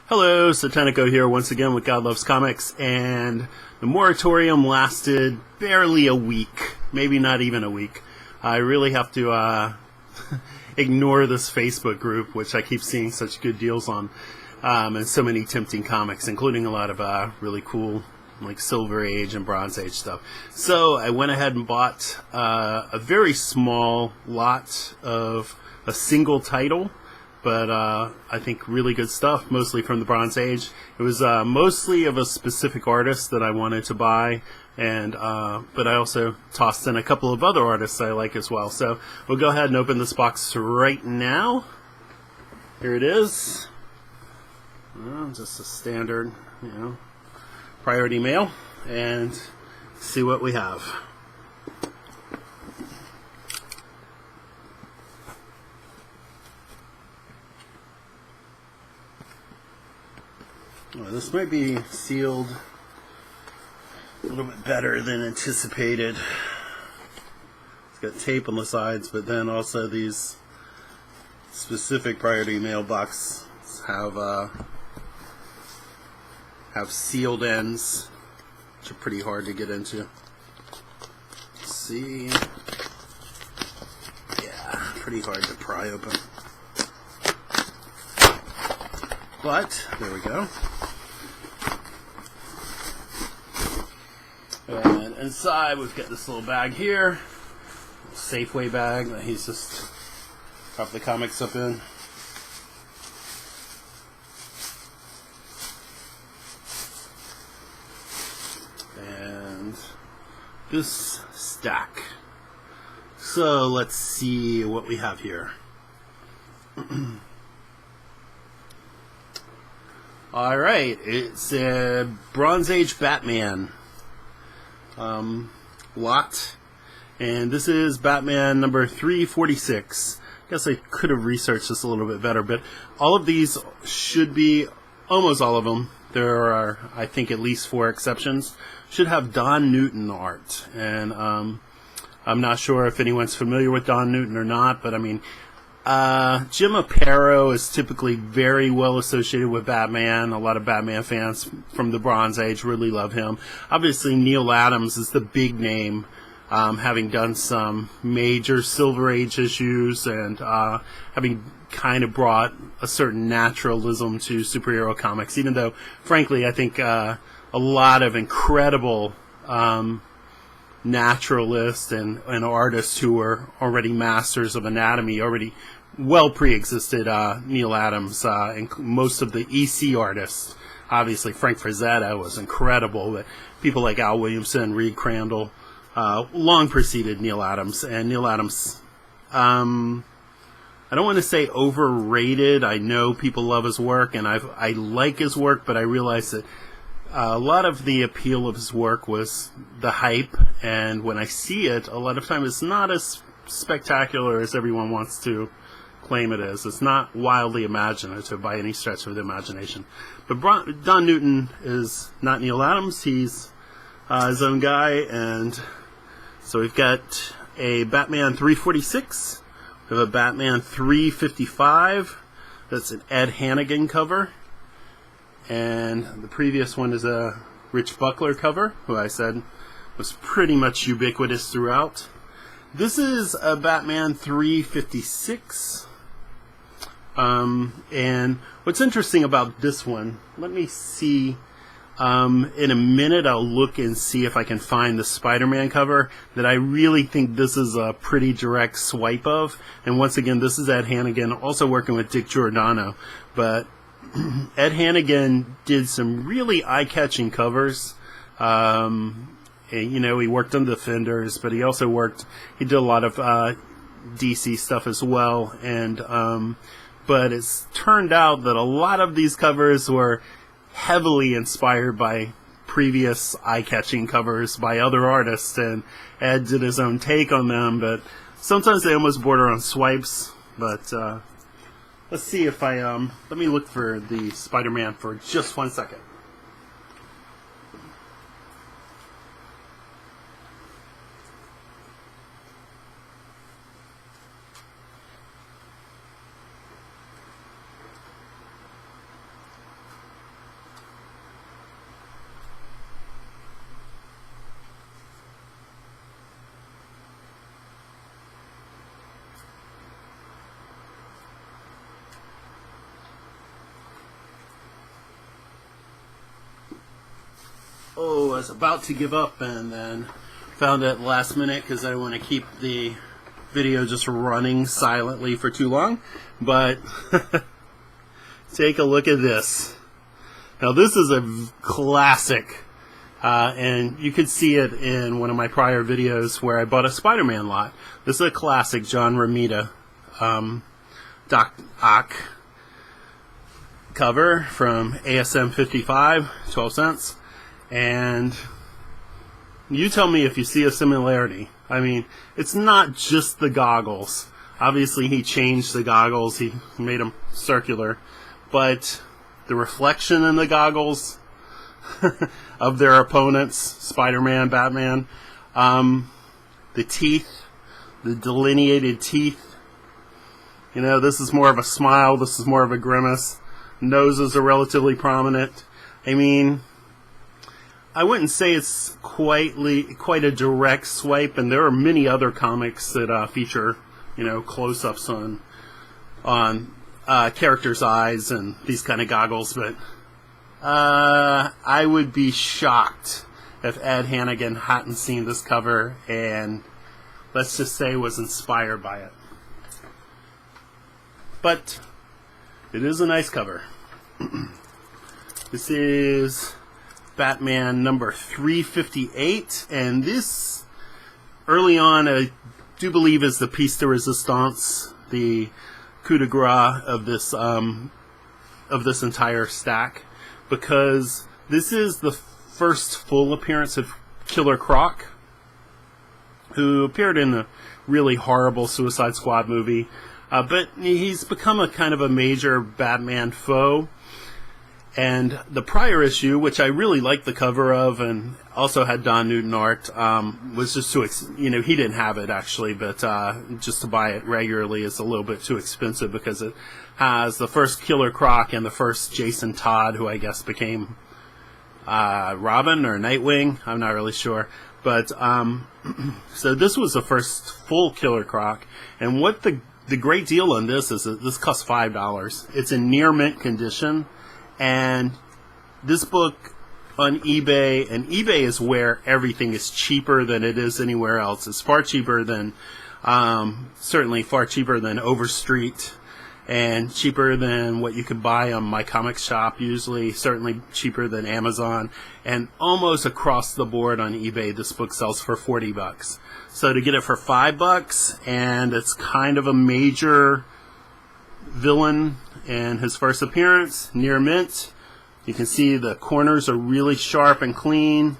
Hello, Satanico here once again with Godlovescomics, and the moratorium lasted barely a week, maybe not even a week. I really have to ignore this Facebook group, which I keep seeing such good deals on, and so many tempting comics, including a lot of really cool like Silver Age and Bronze Age stuff. So I went ahead and bought a very small lot of a single title, but I think really good stuff, mostly from the Bronze Age. It was mostly of a specific artist that I wanted to buy, and but I also tossed in a couple of other artists I like as well. So we'll go ahead and open this box right now. Here it is. Just a standard, priority mail, and see what we have. Well, this might be sealed a little bit better than anticipated. It's got tape on the sides, but then also these specific priority mail boxes have sealed ends, which are pretty hard to get into. Let's see. Yeah, pretty hard to pry open. But, there we go. And inside we've got this little bag here. Safeway bag that he's just dropped the comics up in. And this stack. So let's see what we have here. Alright, it's a Bronze Age Batman lot, and this is Batman number 346. I guess I could have researched this a little bit better, but all of these should be, almost all of them, there are I think at least 4 exceptions, should have Don Newton art, and I'm not sure if anyone's familiar with Don Newton or not, but I mean, Jim Aparo is typically very well associated with Batman. A lot of Batman fans from the Bronze Age really love him. Obviously, Neil Adams is the big name, having done some major Silver Age issues and having kind of brought a certain naturalism to superhero comics, even though, frankly, I think a lot of incredible naturalists and artists who were already masters of anatomy already well pre-existed Neil Adams, and most of the EC artists. Obviously Frank Frazetta was incredible, but people like Al Williamson, Reed Crandall long preceded Neil Adams. And Neil Adams, I don't want to say overrated. I know people love his work, and I like his work, but I realize that a lot of the appeal of his work was the hype, and when I see it, a lot of times it's not as spectacular as everyone wants to claim it is. It's not wildly imaginative by any stretch of the imagination. But Don Newton is not Neil Adams. He's his own guy, and so we've got a Batman 346. We have a Batman 355. That's an Ed Hannigan cover. And the previous one is a Rich Buckler cover, who I said was pretty much ubiquitous throughout. This is a Batman 356. And what's interesting about this one, let me see, in a minute I'll look and see if I can find the Spider-Man cover that I really think this is a pretty direct swipe of. And once again, this is Ed Hannigan, also working with Dick Giordano. But Ed Hannigan did some really eye-catching covers. And, he worked on Defenders, but he also he did a lot of DC stuff as well. And but it's turned out that a lot of these covers were heavily inspired by previous eye-catching covers by other artists, and Ed did his own take on them, but sometimes they almost border on swipes. But let's see if let me look for the Spider-Man for just 1 second. I was about to give up and then found it at the last minute because I don't want to keep the video just running silently for too long. But take a look at this. Now this is a classic, and you could see it in one of my prior videos where I bought a Spider-Man lot. This is a classic John Romita Doc Ock cover from ASM 55, 12 cents. And you tell me if you see a similarity. I mean, it's not just the goggles. Obviously he changed the goggles, he made them circular, but the reflection in the goggles of their opponents, Spider-Man, Batman, the teeth, the delineated teeth. You know, this is more of a smile, this is more of a grimace. Noses are relatively prominent. I mean, I wouldn't say it's quite a direct swipe, and there are many other comics that feature, you know, close-ups on characters' eyes and these kind of goggles, but I would be shocked if Ed Hannigan hadn't seen this cover and, let's just say, was inspired by it. But it is a nice cover. This is Batman number 358, and this, early on, I do believe is the piece de resistance, the coup de grace of this entire stack, because this is the first full appearance of Killer Croc, who appeared in a really horrible Suicide Squad movie, but he's become a kind of a major Batman foe. And the prior issue, which I really liked the cover of and also had Don Newton art, was just too, he didn't have it actually, but just to buy it regularly is a little bit too expensive because it has the first Killer Croc and the first Jason Todd, who I guess became Robin or Nightwing. I'm not really sure. But so this was the first full Killer Croc. And what the great deal on this is that this costs $5. It's in near mint condition. And this book on eBay, and eBay is where everything is cheaper than it is anywhere else. It's far cheaper than, certainly far cheaper than Overstreet, and cheaper than what you could buy on My Comics Shop usually, certainly cheaper than Amazon, and almost across the board on eBay this book sells for $40. So to get it for $5, and it's kind of a major villain in his first appearance, near mint. You can see the corners are really sharp and clean.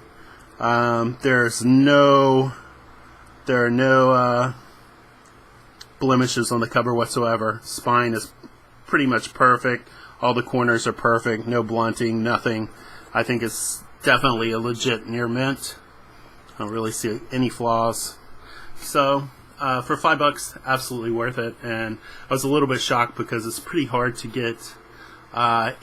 There are no blemishes on the cover whatsoever. Spine is pretty much perfect. All the corners are perfect. No blunting, nothing. I think it's definitely a legit near mint. I don't really see any flaws. So for $5, absolutely worth it. And I was a little bit shocked because it's pretty hard to get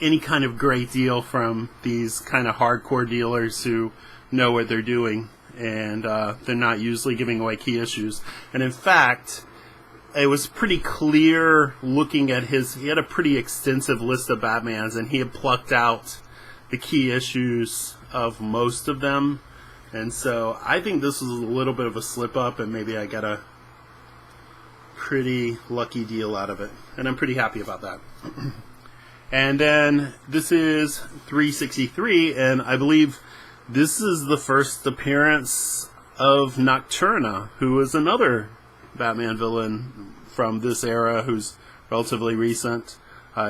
any kind of great deal from these kind of hardcore dealers who know what they're doing, and they're not usually giving away key issues. And in fact, it was pretty clear looking at he had a pretty extensive list of Batmans, and he had plucked out the key issues of most of them. And so I think this was a little bit of a slip up, and maybe I got a pretty lucky deal out of it, and I'm pretty happy about that. And then this is 363, and I believe this is the first appearance of Nocturna, who is another Batman villain from this era who's relatively recent,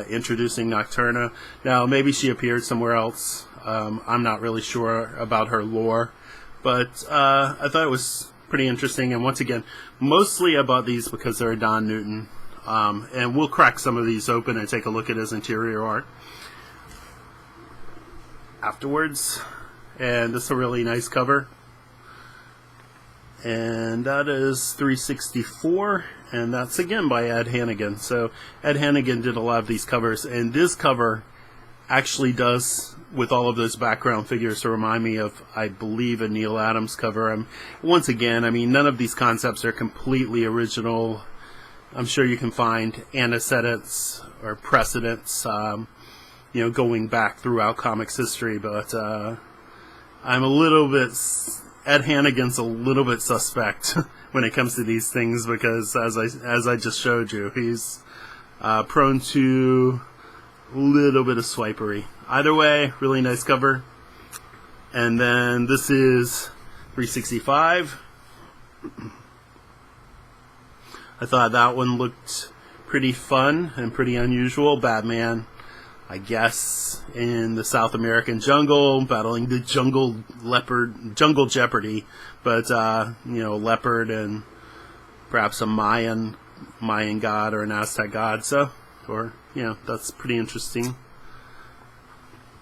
introducing Nocturna. Now maybe she appeared somewhere else, I'm not really sure about her lore, but I thought it was pretty interesting. And once again, mostly I bought these because they're Don Newton, and we'll crack some of these open and take a look at his interior art afterwards. And this is a really nice cover, and that is 364, and that's again by Ed Hannigan. So Ed Hannigan did a lot of these covers, and this cover actually does, with all of those background figures, to remind me of, I believe, a Neil Adams cover. Once again, I mean, none of these concepts are completely original. I'm sure you can find antecedents or precedents, going back throughout comics history, but I'm a little bit, Ed Hannigan's a little bit suspect when it comes to these things, because as I just showed you, he's prone to a little bit of swipery. Either way, really nice cover. And then this is 365. I thought that one looked pretty fun and pretty unusual. Batman, I guess, in the South American jungle, battling the jungle jeopardy, but leopard and perhaps a Mayan god or an Aztec god. So, that's pretty interesting.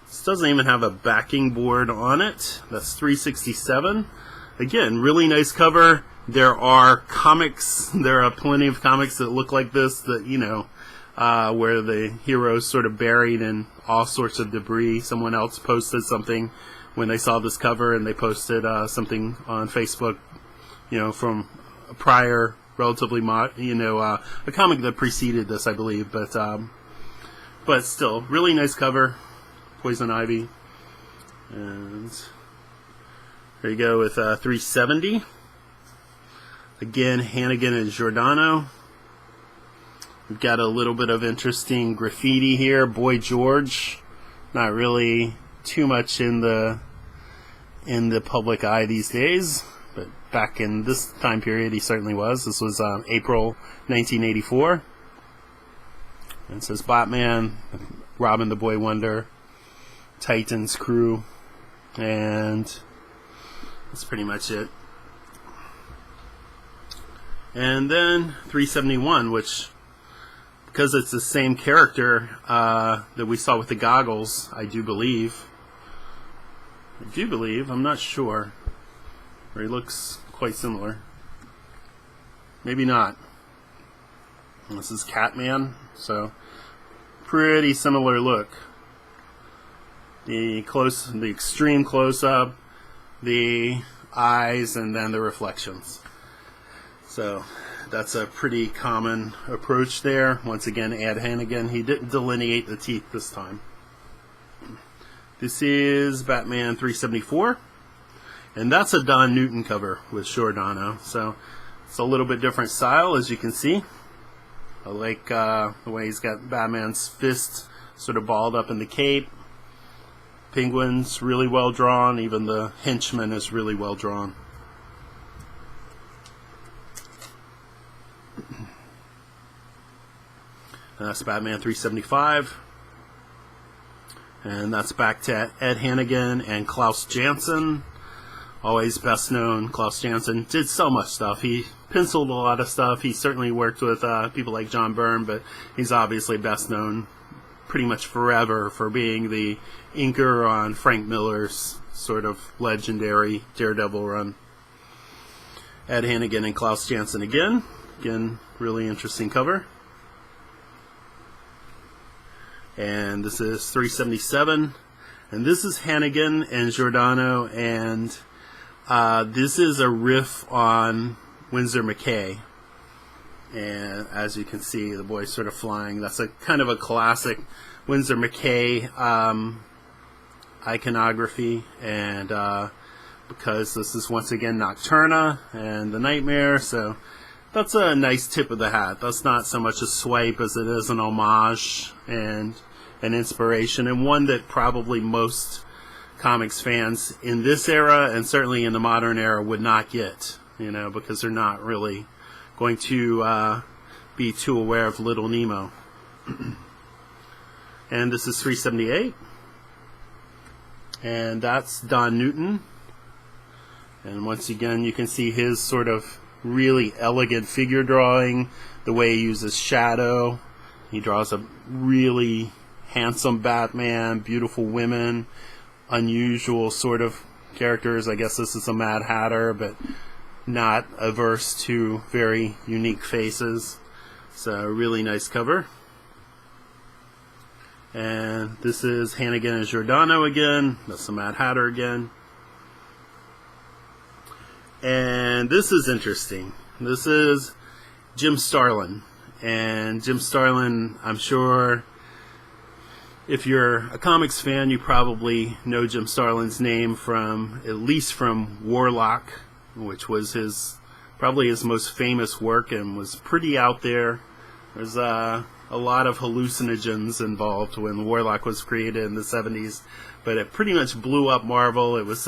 This doesn't even have a backing board on it. That's 367. Again, really nice cover. There are plenty of comics that look like this, that, where the hero's sort of buried in all sorts of debris. Someone else posted something when they saw this cover, and they posted something on Facebook, from a prior, relatively a comic that preceded this, I believe. But still, really nice cover. Poison Ivy. And there you go with 370. Again, Hannigan and Giordano. We've got a little bit of interesting graffiti here. Boy George, not really too much in the public eye these days, but back in this time period, he certainly was. This was April 1984. And it says Batman, Robin the Boy Wonder, Titans crew, and that's pretty much it. And then 371, which, because it's the same character that we saw with the goggles, I do believe, I'm not sure, or he looks quite similar. Maybe not. This is Catman, so pretty similar look. The extreme close-up, the eyes, and then the reflections. So that's a pretty common approach there. Once again, Ed Hannigan. He didn't delineate the teeth this time. This is Batman 374. And that's a Don Newton cover with Giordano. So it's a little bit different style, as you can see. I like the way he's got Batman's fist sort of balled up in the cape. Penguin's really well drawn. Even the henchman is really well drawn. And that's Batman 375. And that's back to Ed Hannigan and Klaus Janson. Always best known. Klaus Janson did so much stuff. He penciled a lot of stuff. He certainly worked with people like John Byrne, but he's obviously best known pretty much forever for being the inker on Frank Miller's sort of legendary Daredevil run. Ed Hannigan and Klaus Janson again. Again, really interesting cover. And this is 377. And this is Hannigan and Giordano, and this is a riff on Winsor McCay. And as you can see, the boy's sort of flying. That's a kind of a classic Winsor McCay iconography. And because this is once again Nocturna and the Nightmare, so that's a nice tip of the hat. That's not so much a swipe as it is an homage and an inspiration, and one that probably most comics fans in this era and certainly in the modern era would not get, because they're not really going to be too aware of Little Nemo. And this is 378. And that's Don Newton. And once again, you can see his sort of really elegant figure drawing, the way he uses shadow. He draws a really handsome Batman, beautiful women, unusual sort of characters. I guess this is a Mad Hatter, but not averse to very unique faces. So really nice cover. And this is Hannigan and Giordano again. That's the Mad Hatter again. And this is interesting. This is Jim Starlin. And Jim Starlin, I'm sure, if you're a comics fan, you probably know Jim Starlin's name from, at least from Warlock, which was probably his most famous work and was pretty out there. There's a lot of hallucinogens involved when Warlock was created in the 70s, but it pretty much blew up Marvel. It was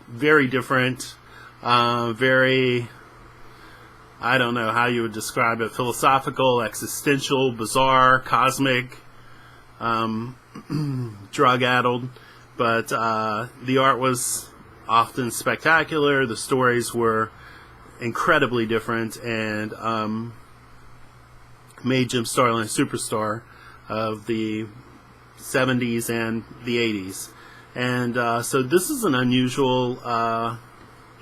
very different, very, I don't know how you would describe it, philosophical, existential, bizarre, cosmic, drug-addled, but the art was often spectacular. The stories were incredibly different, and made Jim Starlin a superstar of the 70s and the 80s. And so this is an unusual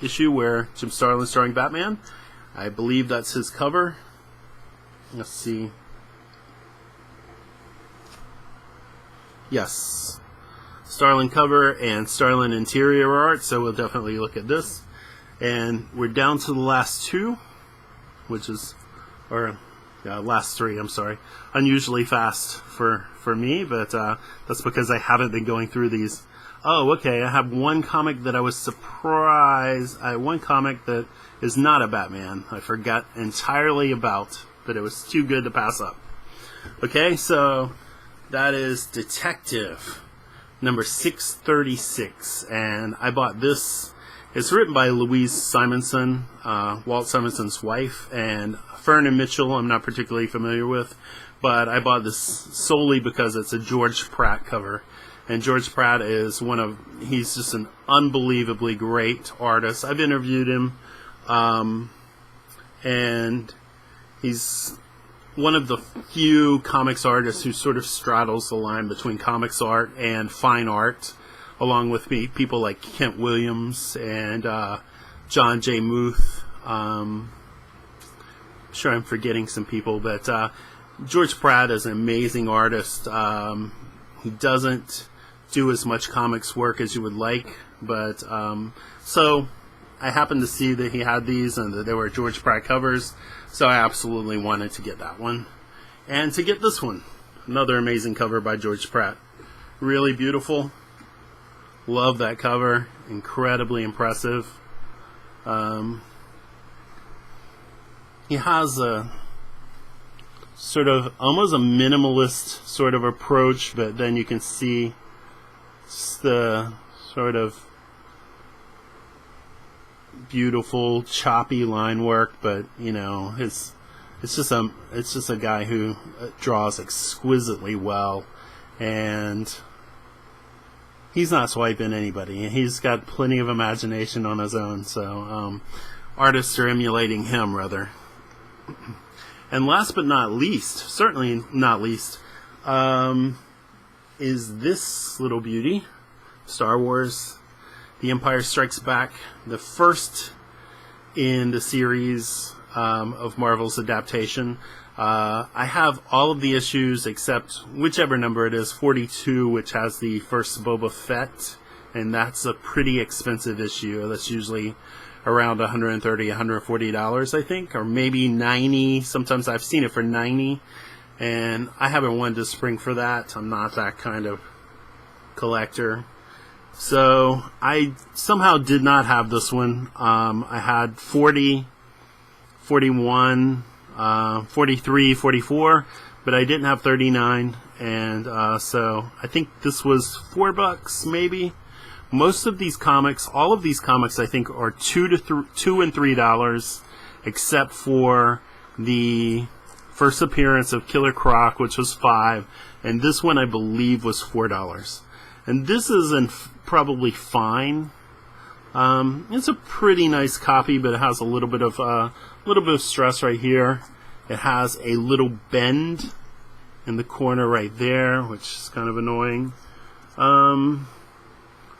issue where Jim Starlin's starring Batman. I believe that's his cover. Let's see. Yes. Starlin cover and Starlin interior art, so we'll definitely look at this. And we're down to the last two, which is, or last three, I'm sorry. Unusually fast for me, but that's because I haven't been going through these. Oh, okay, I have one comic that I was surprised. One comic that is not a Batman. I forgot entirely about, but it was too good to pass up. Okay, so that is Detective number 636, and I bought this. It's written by Louise Simonson, Walt Simonson's wife, and Fern Mitchell I'm not particularly familiar with, but I bought this solely because it's a George Pratt cover. And George Pratt is he's just an unbelievably great artist. I've interviewed him, and he's one of the few comics artists who sort of straddles the line between comics art and fine art, along with people like Kent Williams and John J. Muth. I'm sure I'm forgetting some people, but George Pratt is an amazing artist. He doesn't do as much comics work as you would like, but so I happened to see that he had these and that they were George Pratt covers, so I absolutely wanted to get that one. And to get this one, another amazing cover by George Pratt. Really beautiful. Love that cover. Incredibly impressive. He has a sort of almost a minimalist sort of approach, but then you can see the sort of beautiful choppy line work, but you know, it's just a guy who draws exquisitely well, and he's not swiping anybody. He's got plenty of imagination on his own, so artists are emulating him rather. And last but not least, certainly not least, is this little beauty, Star Wars The Empire Strikes Back, the first in the series of Marvel's adaptation. I have all of the issues except whichever number it is, 42, which has the first Boba Fett, and that's a pretty expensive issue. That's usually around $130, $140, I think, or maybe $90. Sometimes I've seen it for $90, and I haven't wanted to spring for that. I'm not that kind of collector. So I somehow did not have this one. I had 40, 41, 43, 44, but I didn't have 39, and so I think this was $4 maybe. Most of these comics, all of these comics, I think are $2 and $3, except for the first appearance of Killer Croc, which was $5, and this one I believe was $4. And this is probably fine. It's a pretty nice copy, but it has a little bit of stress right here. It has a little bend in the corner right there, which is kind of annoying.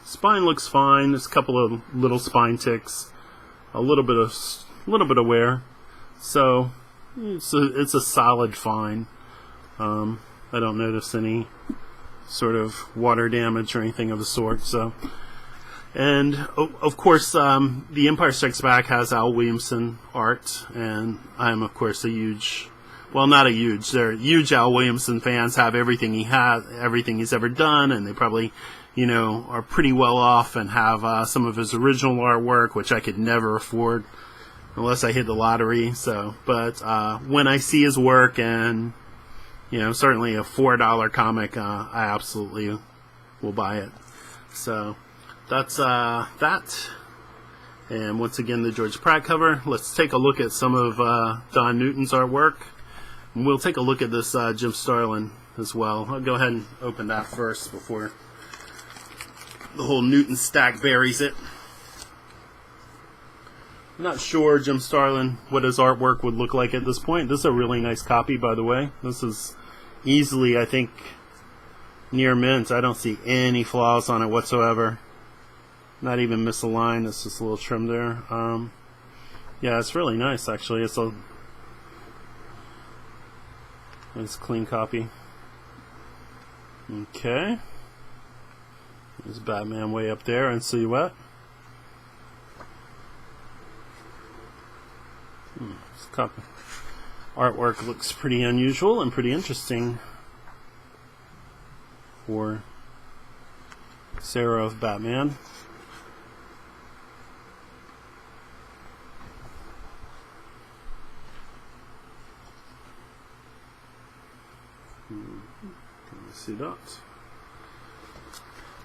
Spine looks fine. There's a couple of little spine ticks, a little bit of wear. So it's a solid fine. I don't notice any sort of water damage or anything of the sort. So, and of course, The Empire Strikes Back has Al Williamson art, and I'm of course a huge well, not a huge. They're huge Al Williamson fans. Have everything he has, everything he's ever done, and they probably, you know, are pretty well off and have some of his original artwork, which I could never afford unless I hit the lottery. So, but when I see his work, and you know, certainly a $4 comic, I absolutely will buy it. So that's that. And once again, the George Pratt cover. Let's take a look at some of Don Newton's artwork. And we'll take a look at this Jim Starlin as well. I'll go ahead and open that first before the whole Newton stack buries it. I'm not sure, Jim Starlin, what his artwork would look like at this point. This is a really nice copy, by the way. This is easily, I think, near mint. I don't see any flaws on it whatsoever. Not even misaligned. It's just a little trim there. Yeah, it's really nice, actually. It's a nice clean copy. Okay. There's Batman way up there in silhouette. This copy artwork looks pretty unusual and pretty interesting for Sarah of Batman. Can you see that?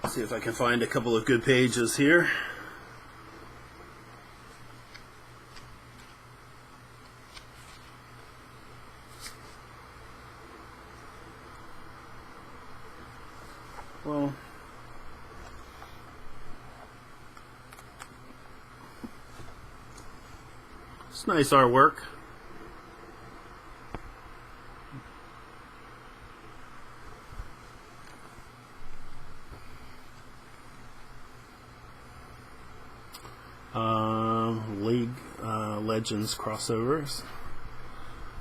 Let's see if I can find a couple of good pages here. Well, it's nice artwork. League Legends crossovers.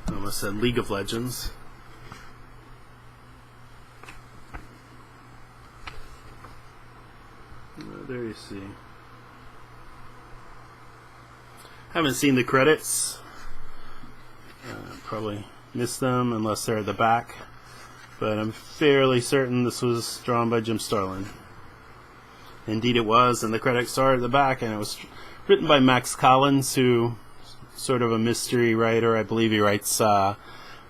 I almost said League of Legends. There you see. Haven't seen the credits. Probably missed them unless they're at the back. But I'm fairly certain this was drawn by Jim Starlin. Indeed it was, and the credits are at the back, and it was written by Max Collins, who sort of a mystery writer. I believe he writes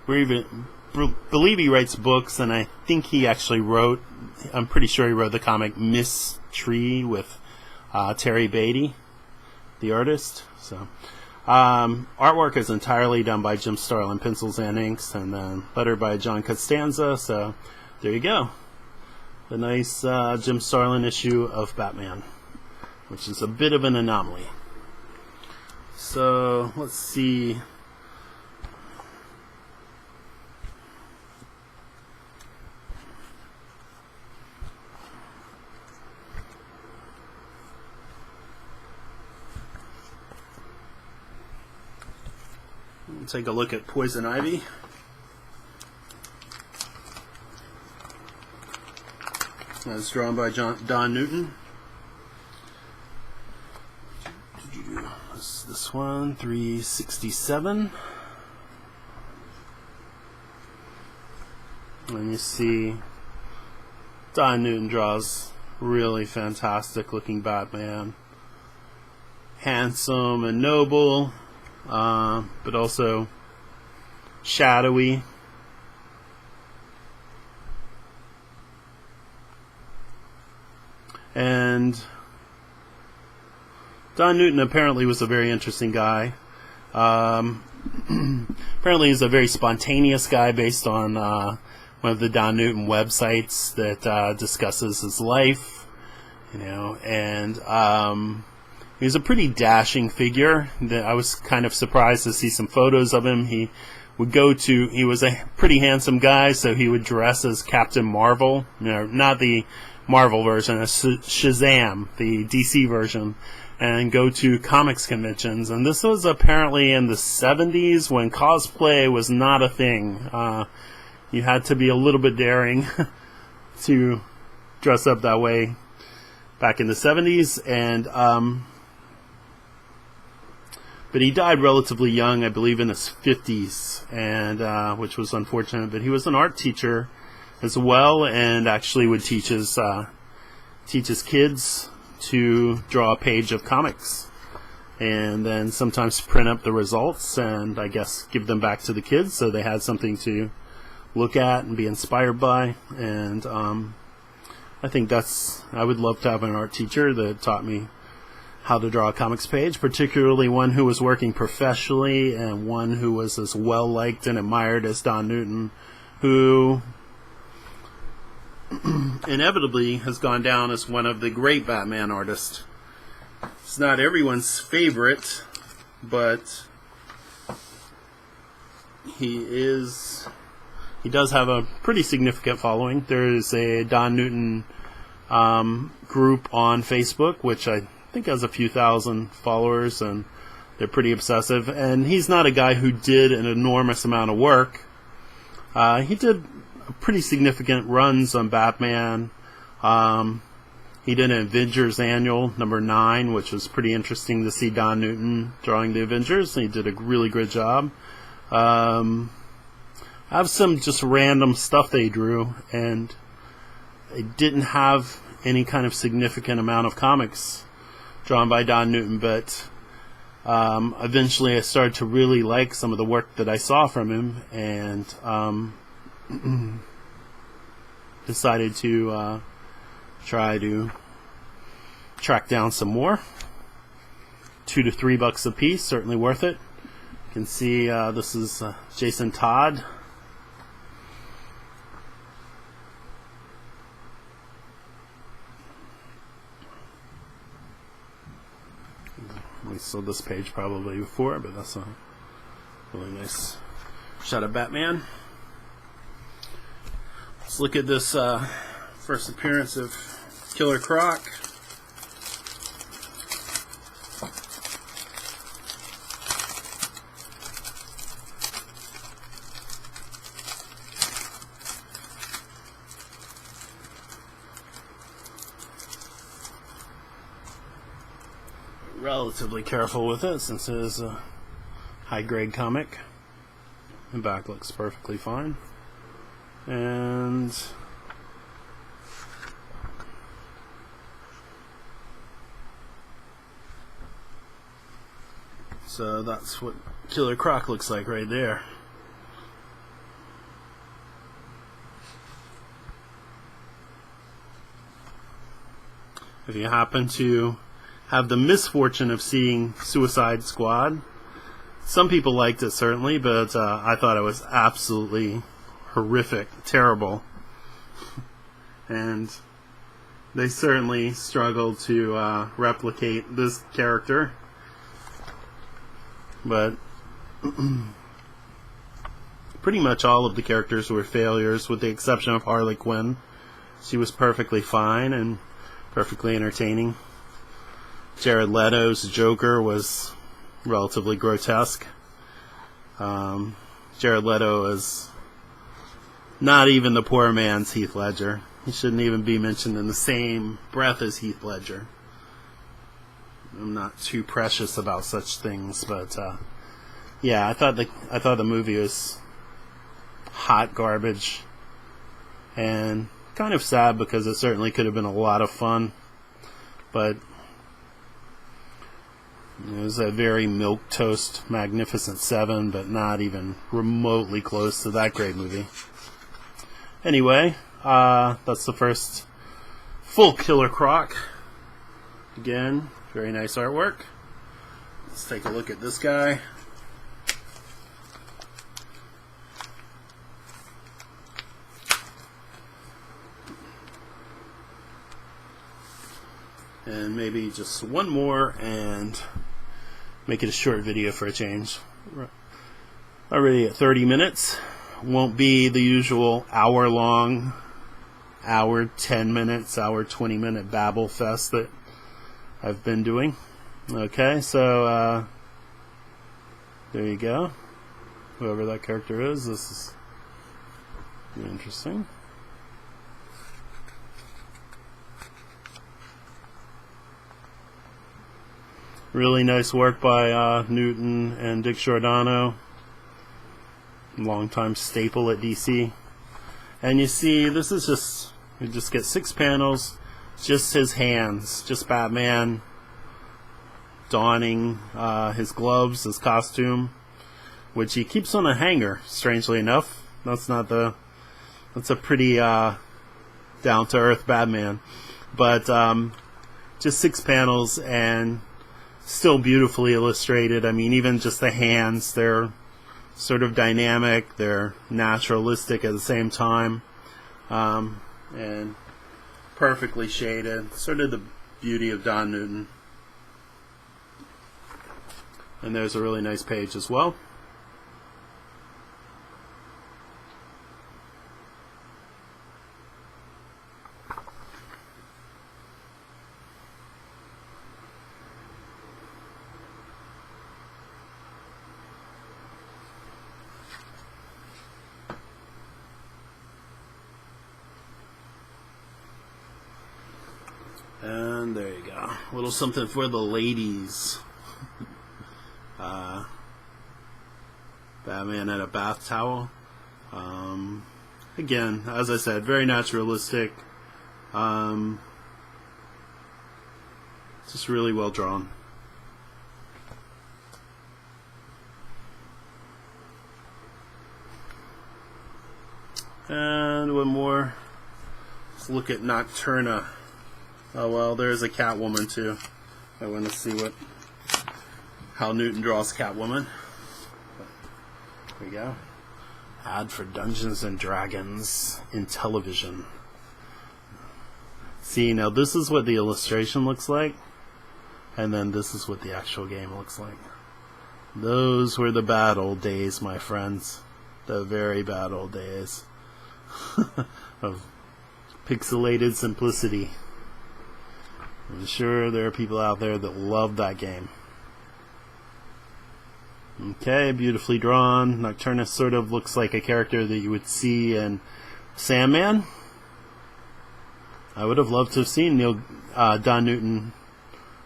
believe he writes books, and I think he actually wrote, I'm pretty sure he wrote the comic Miss Tree with Terry Beatty, the artist. So artwork is entirely done by Jim Starlin, pencils and inks, and then lettered by John Costanza. So there you go. The nice Jim Starlin issue of Batman, which is a bit of an anomaly. So let's see. We'll take a look at Poison Ivy. That's drawn by Don Newton. This one, 367. And you see Don Newton draws really fantastic looking Batman. Handsome and noble, but also shadowy. And Don Newton apparently was a very interesting guy. Apparently he's a very spontaneous guy based on one of the Don Newton websites that discusses his life, you know, and he's a pretty dashing figure. I was kind of surprised to see some photos of him. He was a pretty handsome guy, so he would dress as Captain Marvel, you know, not the Marvel version, Shazam, the DC version, and go to comics conventions. And this was apparently in the 70s when cosplay was not a thing. You had to be a little bit daring to dress up that way back in the 70s. And But he died relatively young, I believe in his 50s, and which was unfortunate. But he was an art teacher as well, and actually would teach his kids to draw a page of comics, and then sometimes print up the results and I guess give them back to the kids so they had something to look at and be inspired by. And I think I would love to have an art teacher that taught me how to draw a comics page, particularly one who was working professionally and one who was as well liked and admired as Don Newton, who inevitably has gone down as one of the great Batman artists. It's not everyone's favorite, but he does have a pretty significant following. There is a Don Newton group on Facebook, which I think has a few thousand followers, and they're pretty obsessive. And he's not a guy who did an enormous amount of work. He did pretty significant runs on Batman. He did an Avengers Annual #9, which was pretty interesting to see Don Newton drawing the Avengers, and he did a really good job. I have some just random stuff they drew, and it didn't have any kind of significant amount of comics drawn by Don Newton, but eventually I started to really like some of the work that I saw from him, and decided to try to track down some more. $2 to $3 a piece, certainly worth it. You can see this is Jason Todd. We saw this page probably before, but that's a really nice shot of Batman. Let's look at this first appearance of Killer Croc. Relatively careful with it since it is a high-grade comic. The back looks perfectly fine. And so that's what Killer Croc looks like right there. If you happen to have the misfortune of seeing Suicide Squad, some people liked it certainly, but I thought it was absolutely horrific, terrible, and they certainly struggled to replicate this character. But pretty much all of the characters were failures, with the exception of Harley Quinn. She was perfectly fine and perfectly entertaining. Jared Leto's Joker was relatively grotesque. Jared Leto is not even the poor man's Heath Ledger. He shouldn't even be mentioned in the same breath as Heath Ledger. I'm not too precious about such things, but yeah, I thought the movie was hot garbage, and kind of sad because it certainly could have been a lot of fun, but it was a very milquetoast Magnificent Seven, but not even remotely close to that great movie. Anyway, that's the first full Killer Croc. Again, very nice artwork. Let's take a look at this guy. And maybe just one more and make it a short video for a change. Already at 30 minutes. Won't be the usual hour long, hour 10 minutes, hour 20 minute babble fest that I've been doing. Okay, so there you go. Whoever that character is, this is interesting. Really nice work by Newton and Dick Giordano. Longtime staple at DC. And you see, this is just, you just get 6 panels, just his hands, just Batman donning his gloves, his costume, which he keeps on a hanger, strangely enough. That's a pretty down-to-earth Batman. But just 6 panels and still beautifully illustrated. I mean, even just the hands, they're sort of dynamic, they're naturalistic at the same time, and perfectly shaded. Sort of the beauty of Don Newton. And there's a really nice page as well. And there you go. A little something for the ladies. Batman at a bath towel. Again, as I said, very naturalistic. Just really well drawn. And one more. Let's look at Nocturna. Oh well, there's a Catwoman too. I want to see how Newton draws Catwoman. There we go. Ad for Dungeons and Dragons in television. See, now this is what the illustration looks like, and then this is what the actual game looks like. Those were the bad old days, my friends. The very bad old days of pixelated simplicity. I'm sure there are people out there that love that game. Okay, beautifully drawn. Nocturna sort of looks like a character that you would see in Sandman. I would have loved to have seen Don Newton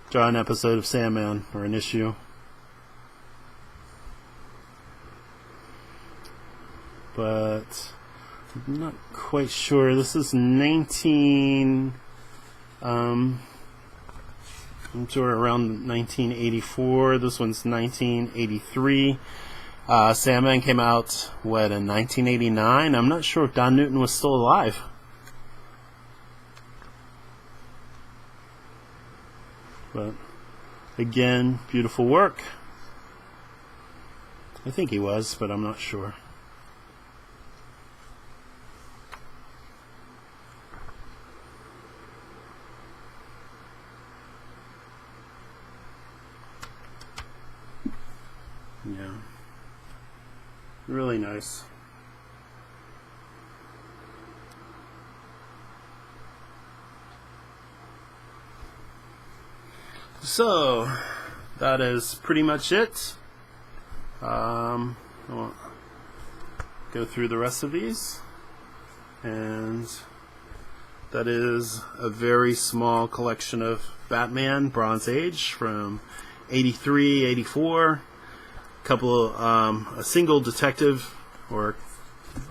draw an episode of Sandman, or an issue. But I'm not quite sure. This is 19... I'm sort of around 1984. This one's 1983. Sandman came out, in 1989? I'm not sure if Don Newton was still alive. But, again, beautiful work. I think he was, but I'm not sure. Yeah, really nice. So, that is pretty much it. I won't go through the rest of these. And that is a very small collection of Batman Bronze Age from 83, 84. Couple a single detective, or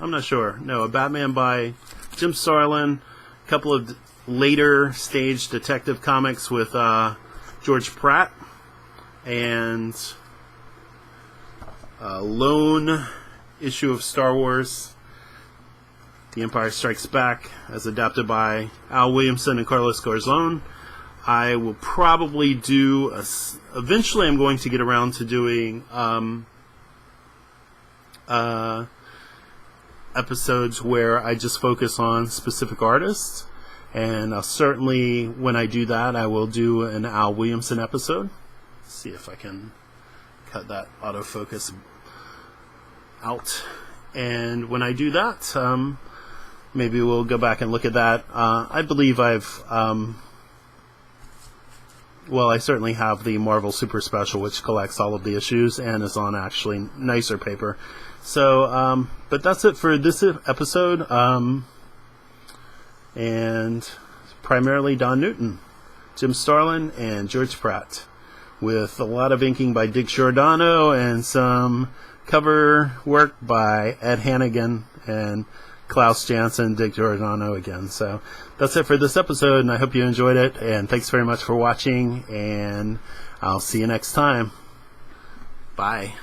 I'm not sure, no, a Batman by Jim Starlin, a couple of later stage detective comics with George Pratt, and a lone issue of Star Wars, The Empire Strikes Back, as adapted by Al Williamson and Carlos Garzón. I will probably do eventually I'm going to get around to doing episodes where I just focus on specific artists, and I'll certainly, when I do that, I will do an Al Williamson episode. Let's see if I can cut that autofocus out. And when I do that, maybe we'll go back and look at that. I believe I've well, I certainly have the Marvel Super Special, which collects all of the issues and is on actually nicer paper. So, but that's it for this episode. And primarily Don Newton, Jim Starlin, and George Pratt. with a lot of inking by Dick Giordano and some cover work by Ed Hannigan and Klaus Janson, Dick Giordano again. So that's it for this episode, and I hope you enjoyed it, and thanks very much for watching, and I'll see you next time. Bye.